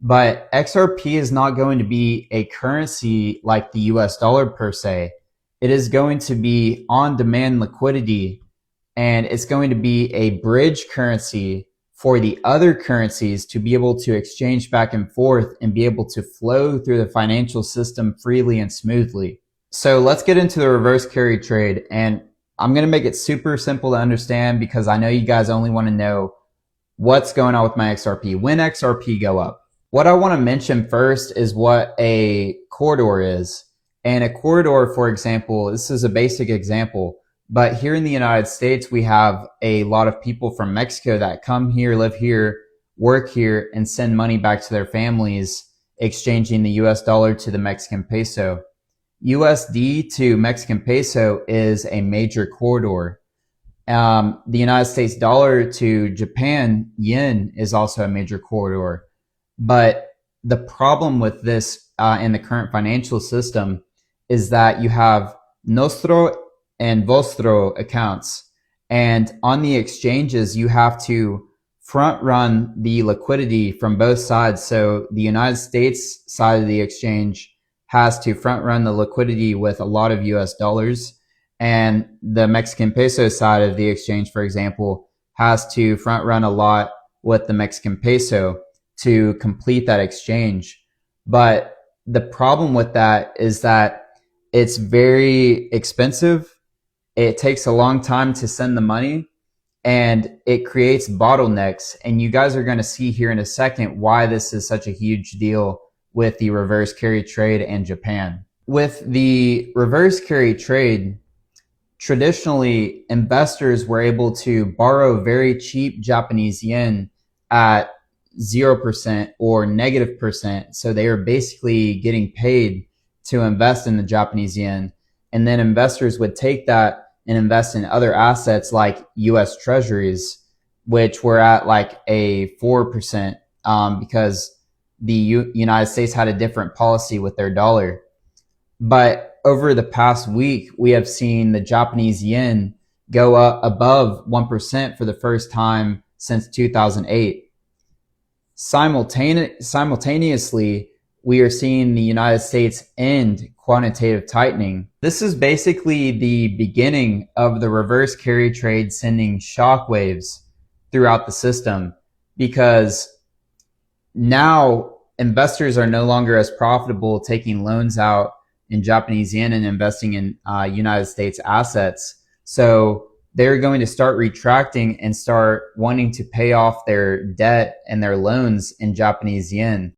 But XRP is not going to be a currency like the US dollar per se. It is going to be on demand liquidity, and it's going to be a bridge currency for the other currencies to be able to exchange back and forth and be able to flow through the financial system freely and smoothly. So let's get into the reverse carry trade. And I'm going to make it super simple to understand because I know you guys only want to know what's going on with my XRP. When XRP go up? What I want to mention first is what a corridor is. And a corridor, for example, this is a basic example, but here in the United States, we have a lot of people from Mexico that come here, live here, work here, and send money back to their families, exchanging the US dollar to the Mexican peso. USD to Mexican peso is a major corridor. The United States dollar to Japan yen is also a major corridor. But the problem with this in the current financial system is that you have nostro and vostro accounts. And on the exchanges, you have to front run the liquidity from both sides. So the United States side of the exchange has to front run the liquidity with a lot of US dollars. And the Mexican peso side of the exchange, for example, has to front run a lot with the Mexican peso to complete that exchange. But the problem with that is that it's very expensive. It takes a long time to send the money and it creates bottlenecks. And you guys are going to see here in a second why this is such a huge deal with the reverse carry trade and Japan. With the reverse carry trade, traditionally investors were able to borrow very cheap Japanese yen at 0% or -%. So they are basically getting paid to invest in the Japanese yen. And then investors would take that and invest in other assets like US treasuries, which were at like a 4% because the United States had a different policy with their dollar. But over the past week, we have seen the Japanese yen go up above 1% for the first time since 2008. Simultaneously, we are seeing the United States end quantitative tightening. This is basically the beginning of the reverse carry trade sending shockwaves throughout the system because now investors are no longer as profitable taking loans out in Japanese yen and investing in United States assets. So they're going to start retracting and start wanting to pay off their debt and their loans in Japanese yen.